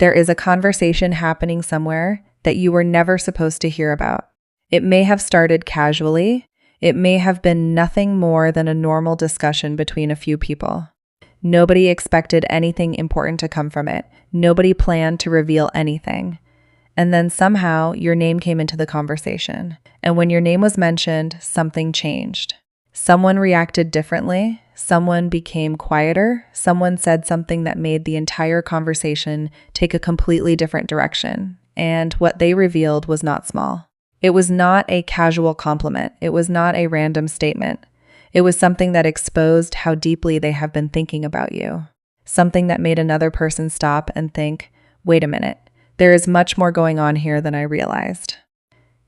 There is a conversation happening somewhere that you were never supposed to hear about. It may have started casually. It may have been nothing more than a normal discussion between a few people. Nobody expected anything important to come from it. Nobody planned to reveal anything. And then somehow your name came into the conversation. And when your name was mentioned, something changed. Someone reacted differently. Someone became quieter. Someone said something that made the entire conversation take a completely different direction. And what they revealed was not small. It was not a casual compliment. It was not a random statement. It was something that exposed how deeply they have been thinking about you. Something that made another person stop and think, wait a minute, there is much more going on here than I realized.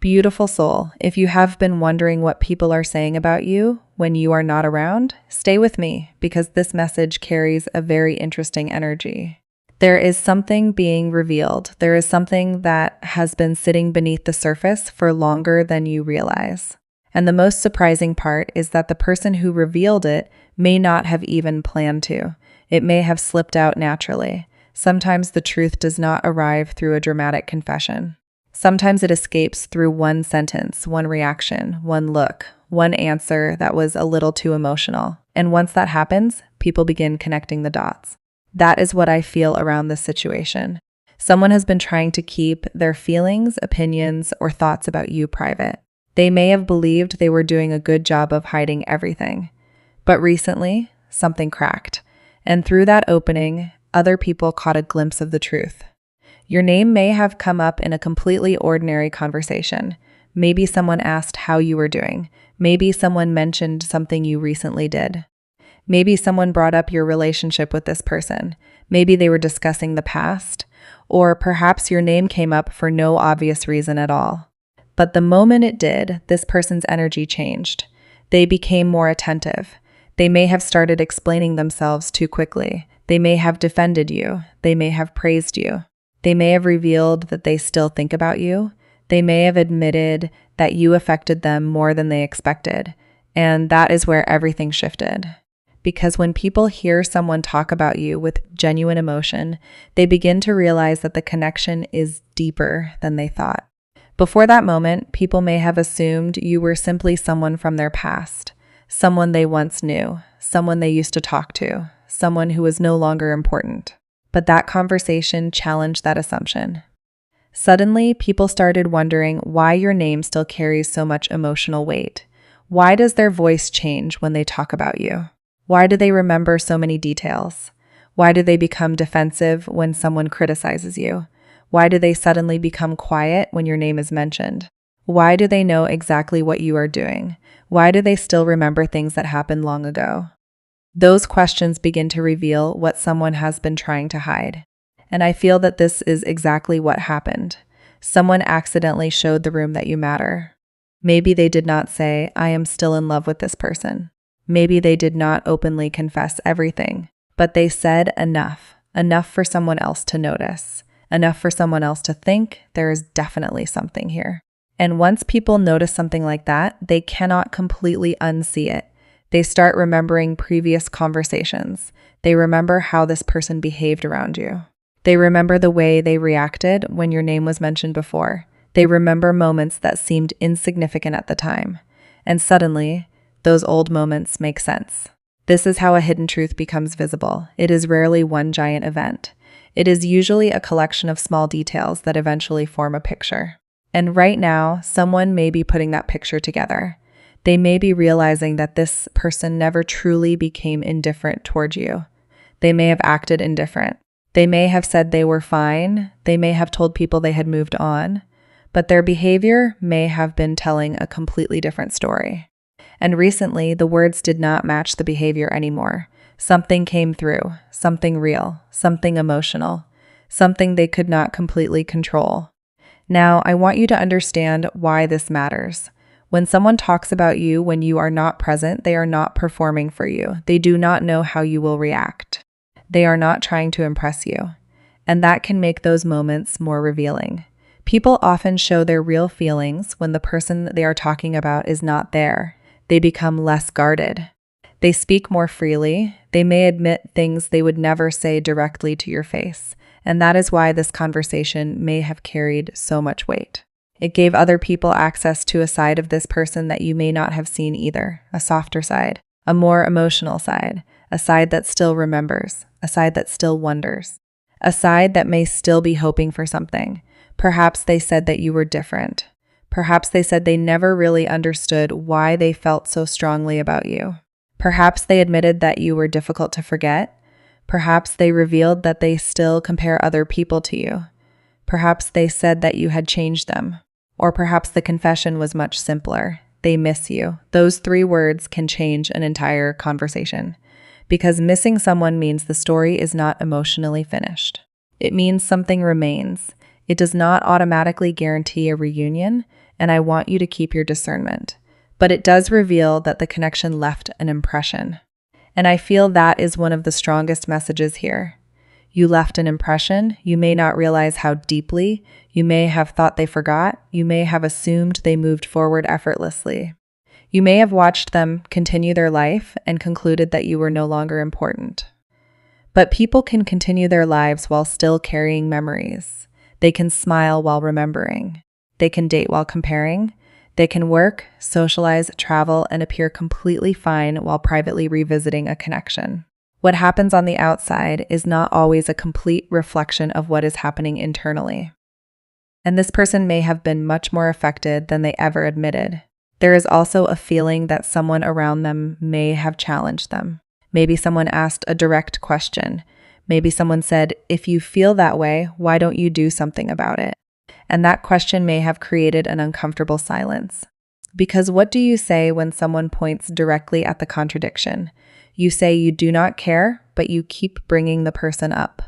Beautiful soul, if you have been wondering what people are saying about you when you are not around, stay with me because this message carries a very interesting energy. There is something being revealed. There is something that has been sitting beneath the surface for longer than you realize. And the most surprising part is that the person who revealed it may not have even planned to. It may have slipped out naturally. Sometimes the truth does not arrive through a dramatic confession. Sometimes it escapes through one sentence, one reaction, one look, one answer that was a little too emotional. And once that happens, people begin connecting the dots. That is what I feel around this situation. Someone has been trying to keep their feelings, opinions, or thoughts about you private. They may have believed they were doing a good job of hiding everything. But recently, something cracked. And through that opening, other people caught a glimpse of the truth. Your name may have come up in a completely ordinary conversation. Maybe someone asked how you were doing. Maybe someone mentioned something you recently did. Maybe someone brought up your relationship with this person. Maybe they were discussing the past. Or perhaps your name came up for no obvious reason at all. But the moment it did, this person's energy changed. They became more attentive. They may have started explaining themselves too quickly. They may have defended you. They may have praised you. They may have revealed that they still think about you. They may have admitted that you affected them more than they expected. And that is where everything shifted. Because when people hear someone talk about you with genuine emotion, they begin to realize that the connection is deeper than they thought. Before that moment, people may have assumed you were simply someone from their past, someone they once knew, someone they used to talk to, someone who was no longer important. But that conversation challenged that assumption. Suddenly, people started wondering why your name still carries so much emotional weight. Why does their voice change when they talk about you? Why do they remember so many details? Why do they become defensive when someone criticizes you? Why do they suddenly become quiet when your name is mentioned? Why do they know exactly what you are doing? Why do they still remember things that happened long ago? Those questions begin to reveal what someone has been trying to hide. And I feel that this is exactly what happened. Someone accidentally showed the room that you matter. Maybe they did not say, I am still in love with this person. Maybe they did not openly confess everything, but they said enough for someone else to notice, enough for someone else to think there is definitely something here. And once people notice something like that, they cannot completely unsee it. They start remembering previous conversations. They remember how this person behaved around you. They remember the way they reacted when your name was mentioned before. They remember moments that seemed insignificant at the time. And suddenly, those old moments make sense. This is how a hidden truth becomes visible. It is rarely one giant event. It is usually a collection of small details that eventually form a picture. And right now, someone may be putting that picture together. They may be realizing that this person never truly became indifferent toward you. They may have acted indifferent. They may have said they were fine. They may have told people they had moved on. But their behavior may have been telling a completely different story. And recently, the words did not match the behavior anymore. Something came through, something real, something emotional, something they could not completely control. Now, I want you to understand why this matters. When someone talks about you when you are not present, they are not performing for you. They do not know how you will react. They are not trying to impress you. And that can make those moments more revealing. People often show their real feelings when the person they are talking about is not there. They become less guarded. They speak more freely. They may admit things they would never say directly to your face. And that is why this conversation may have carried so much weight. It gave other people access to a side of this person that you may not have seen either, a softer side, a more emotional side, a side that still remembers, a side that still wonders, a side that may still be hoping for something. Perhaps they said that you were different. Perhaps they said they never really understood why they felt so strongly about you. Perhaps they admitted that you were difficult to forget. Perhaps they revealed that they still compare other people to you. Perhaps they said that you had changed them. Or perhaps the confession was much simpler. They miss you. Those 3 words can change an entire conversation. Because missing someone means the story is not emotionally finished. It means something remains. It does not automatically guarantee a reunion, and I want you to keep your discernment. But it does reveal that the connection left an impression. And I feel that is one of the strongest messages here. You left an impression. You may not realize how deeply. You may have thought they forgot. You may have assumed they moved forward effortlessly. You may have watched them continue their life and concluded that you were no longer important. But people can continue their lives while still carrying memories. They can smile while remembering. They can date while comparing. They can work, socialize, travel, and appear completely fine while privately revisiting a connection. What happens on the outside is not always a complete reflection of what is happening internally. And this person may have been much more affected than they ever admitted. There is also a feeling that someone around them may have challenged them. Maybe someone asked a direct question. Maybe someone said, "If you feel that way, why don't you do something about it?" And that question may have created an uncomfortable silence. Because what do you say when someone points directly at the contradiction? You say you do not care, but you keep bringing the person up.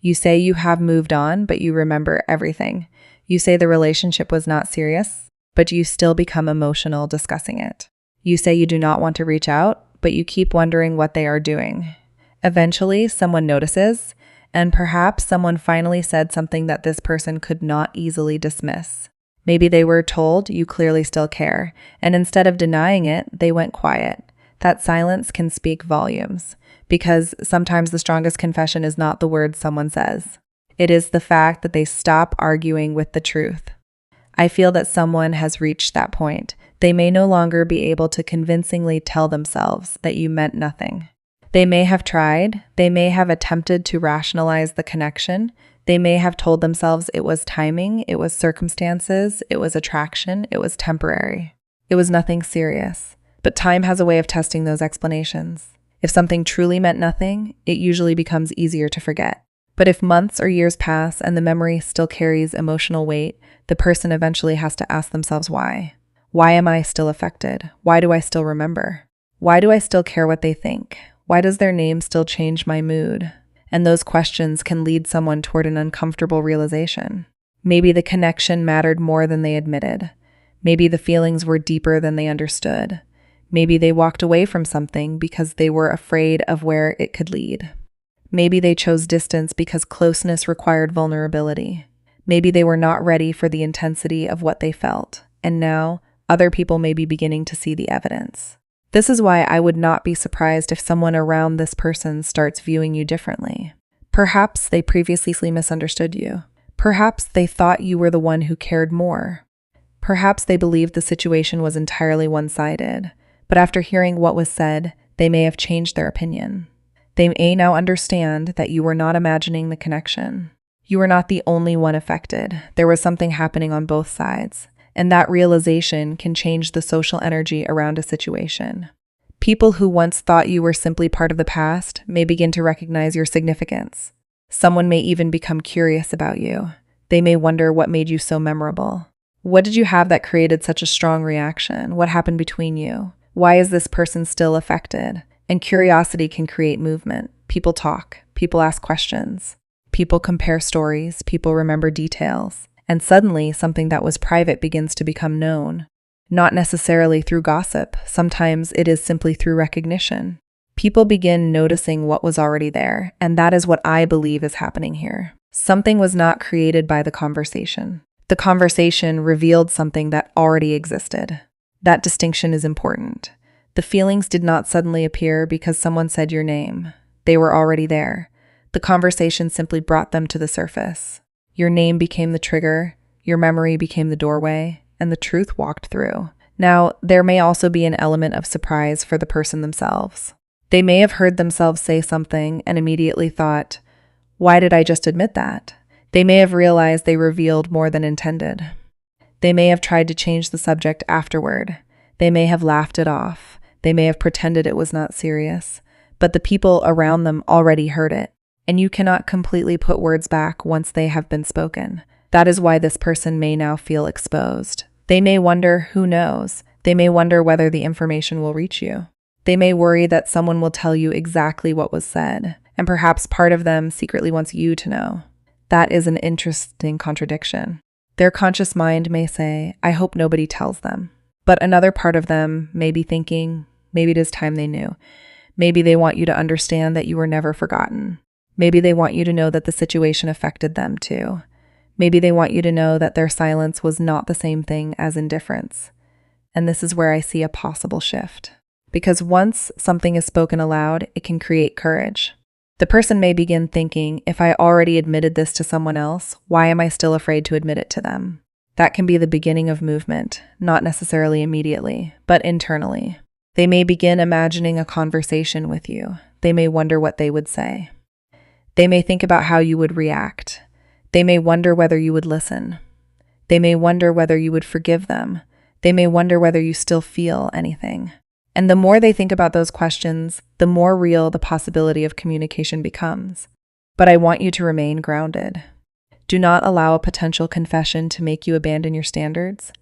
You say you have moved on, but you remember everything. You say the relationship was not serious, but you still become emotional discussing it. You say you do not want to reach out, but you keep wondering what they are doing. Eventually, someone notices, and perhaps someone finally said something that this person could not easily dismiss. Maybe they were told you clearly still care, and instead of denying it, they went quiet. That silence can speak volumes, because sometimes the strongest confession is not the words someone says. It is the fact that they stop arguing with the truth. I feel that someone has reached that point. They may no longer be able to convincingly tell themselves that you meant nothing. They may have tried. They may have attempted to rationalize the connection. They may have told themselves it was timing, it was circumstances, it was attraction, it was temporary. It was nothing serious. But time has a way of testing those explanations. If something truly meant nothing, it usually becomes easier to forget. But if months or years pass and the memory still carries emotional weight, the person eventually has to ask themselves why. Why am I still affected? Why do I still remember? Why do I still care what they think? Why does their name still change my mood? And those questions can lead someone toward an uncomfortable realization. Maybe the connection mattered more than they admitted. Maybe the feelings were deeper than they understood. Maybe they walked away from something because they were afraid of where it could lead. Maybe they chose distance because closeness required vulnerability. Maybe they were not ready for the intensity of what they felt, and now other people may be beginning to see the evidence. This is why I would not be surprised if someone around this person starts viewing you differently. Perhaps they previously misunderstood you. Perhaps they thought you were the one who cared more. Perhaps they believed the situation was entirely one-sided. But after hearing what was said, they may have changed their opinion. They may now understand that you were not imagining the connection. You were not the only one affected. There was something happening on both sides, and that realization can change the social energy around a situation. People who once thought you were simply part of the past may begin to recognize your significance. Someone may even become curious about you. They may wonder what made you so memorable. What did you have that created such a strong reaction? What happened between you? Why is this person still affected? And curiosity can create movement. People talk. People ask questions. People compare stories. People remember details. And suddenly, something that was private begins to become known. Not necessarily through gossip. Sometimes it is simply through recognition. People begin noticing what was already there, and that is what I believe is happening here. Something was not created by the conversation. The conversation revealed something that already existed. That distinction is important. The feelings did not suddenly appear because someone said your name. They were already there. The conversation simply brought them to the surface. Your name became the trigger, your memory became the doorway, and the truth walked through. Now, there may also be an element of surprise for the person themselves. They may have heard themselves say something and immediately thought, "Why did I just admit that?" They may have realized they revealed more than intended. They may have tried to change the subject afterward. They may have laughed it off. They may have pretended it was not serious. But the people around them already heard it, and you cannot completely put words back once they have been spoken. That is why this person may now feel exposed. They may wonder, who knows? They may wonder whether the information will reach you. They may worry that someone will tell you exactly what was said, and perhaps part of them secretly wants you to know. That is an interesting contradiction. Their conscious mind may say, "I hope nobody tells them." But another part of them may be thinking, maybe it is time they knew. Maybe they want you to understand that you were never forgotten. Maybe they want you to know that the situation affected them too. Maybe they want you to know that their silence was not the same thing as indifference. And this is where I see a possible shift. Because once something is spoken aloud, it can create courage. The person may begin thinking, if I already admitted this to someone else, why am I still afraid to admit it to them? That can be the beginning of movement, not necessarily immediately, but internally. They may begin imagining a conversation with you. They may wonder what they would say. They may think about how you would react. They may wonder whether you would listen. They may wonder whether you would forgive them. They may wonder whether you still feel anything. And the more they think about those questions, the more real the possibility of communication becomes. But I want you to remain grounded. Do not allow a potential confession to make you abandon your standards.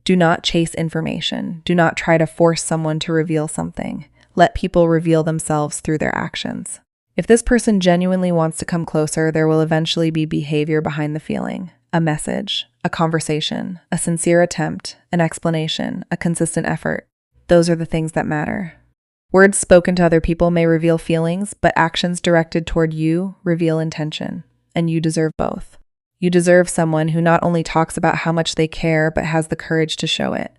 Do not chase information. Do not try to force someone to reveal something. Let people reveal themselves through their actions. If this person genuinely wants to come closer, there will eventually be behavior behind the feeling. A message, a conversation, a sincere attempt, an explanation, a consistent effort. Those are the things that matter. Words spoken to other people may reveal feelings, but actions directed toward you reveal intention, and you deserve both. You deserve someone who not only talks about how much they care, but has the courage to show it.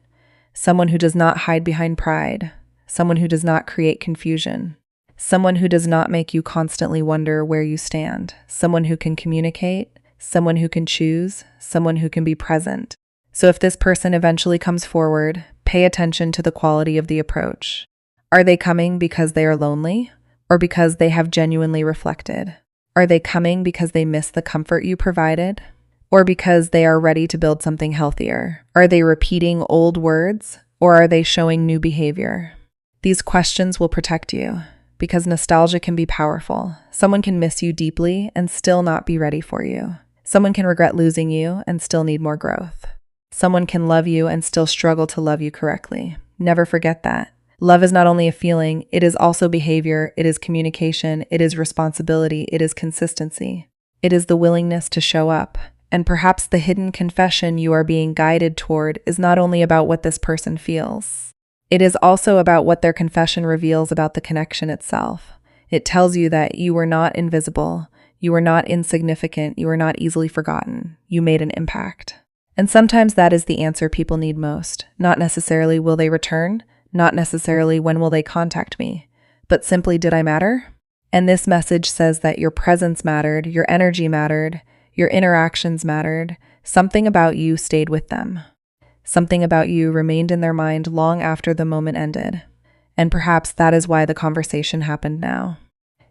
Someone who does not hide behind pride. Someone who does not create confusion. Someone who does not make you constantly wonder where you stand. Someone who can communicate. Someone who can choose. Someone who can be present. So if this person eventually comes forward, pay attention to the quality of the approach. Are they coming because they are lonely, or because they have genuinely reflected? Are they coming because they miss the comfort you provided, or because they are ready to build something healthier? Are they repeating old words, or are they showing new behavior? These questions will protect you, because nostalgia can be powerful. Someone can miss you deeply and still not be ready for you. Someone can regret losing you and still need more growth. Someone can love you and still struggle to love you correctly. Never forget that. Love is not only a feeling, it is also behavior, it is communication, it is responsibility, it is consistency. It is the willingness to show up. And perhaps the hidden confession you are being guided toward is not only about what this person feels. It is also about what their confession reveals about the connection itself. It tells you that you were not invisible, you were not insignificant, you were not easily forgotten. You made an impact. And sometimes that is the answer people need most. Not necessarily will they return, not necessarily when will they contact me, but simply did I matter? And this message says that your presence mattered, your energy mattered, your interactions mattered, something about you stayed with them. Something about you remained in their mind long after the moment ended. And perhaps that is why the conversation happened now.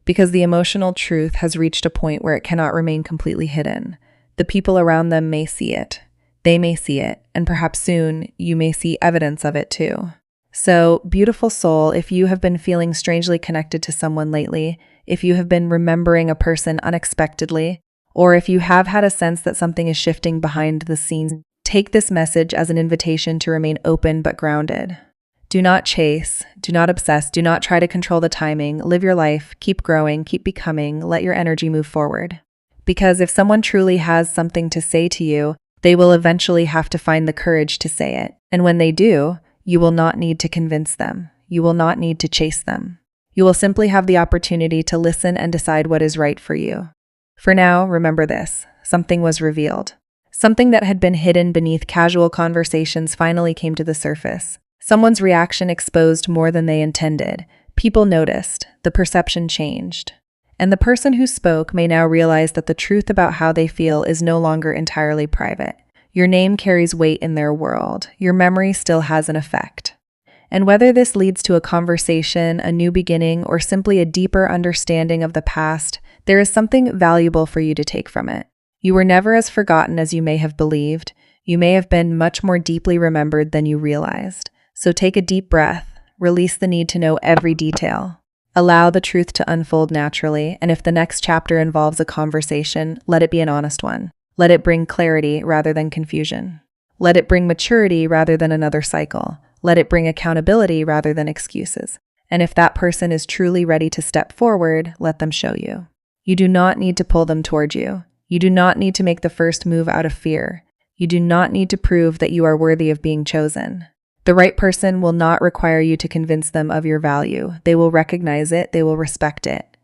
Because the emotional truth has reached a point where it cannot remain completely hidden. The people around them may see it. They may see it, and perhaps soon you may see evidence of it too. So, beautiful soul, if you have been feeling strangely connected to someone lately, if you have been remembering a person unexpectedly, or if you have had a sense that something is shifting behind the scenes, take this message as an invitation to remain open but grounded. Do not chase, do not obsess, do not try to control the timing. Live your life, keep growing, keep becoming, let your energy move forward. Because if someone truly has something to say to you, they will eventually have to find the courage to say it. And when they do, you will not need to convince them. You will not need to chase them. You will simply have the opportunity to listen and decide what is right for you. For now, remember this. Something was revealed. Something that had been hidden beneath casual conversations finally came to the surface. Someone's reaction exposed more than they intended. People noticed. The perception changed. And the person who spoke may now realize that the truth about how they feel is no longer entirely private. Your name carries weight in their world. Your memory still has an effect. And whether this leads to a conversation, a new beginning, or simply a deeper understanding of the past, there is something valuable for you to take from it. You were never as forgotten as you may have believed. You may have been much more deeply remembered than you realized. So take a deep breath. Release the need to know every detail. Allow the truth to unfold naturally, and if the next chapter involves a conversation, let it be an honest one. Let it bring clarity rather than confusion. Let it bring maturity rather than another cycle. Let it bring accountability rather than excuses. And if that person is truly ready to step forward, let them show you. You do not need to pull them toward you. You do not need to make the first move out of fear. You do not need to prove that you are worthy of being chosen. The right person will not require you to convince them of your value. They will recognize it, they will respect it,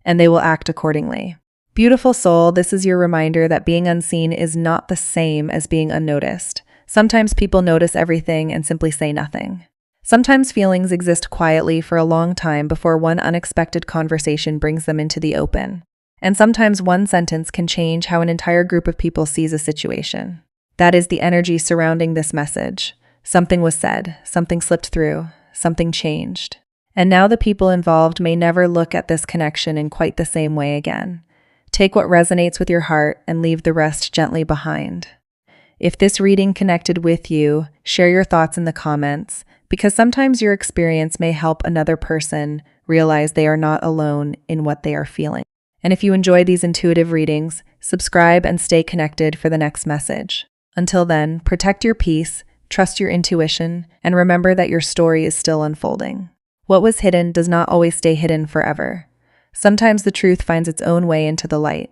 and they will act accordingly. Beautiful soul, this is your reminder that being unseen is not the same as being unnoticed. Sometimes people notice everything and simply say nothing. Sometimes feelings exist quietly for a long time before one unexpected conversation brings them into the open. And sometimes one sentence can change how an entire group of people sees a situation. That is the energy surrounding this message. Something was said, something slipped through, something changed. And now the people involved may never look at this connection in quite the same way again. Take what resonates with your heart and leave the rest gently behind. If this reading connected with you, share your thoughts in the comments, because sometimes your experience may help another person realize they are not alone in what they are feeling. And if you enjoy these intuitive readings, subscribe and stay connected for the next message. Until then, protect your peace, trust your intuition, and remember that your story is still unfolding. What was hidden does not always stay hidden forever. Sometimes the truth finds its own way into the light.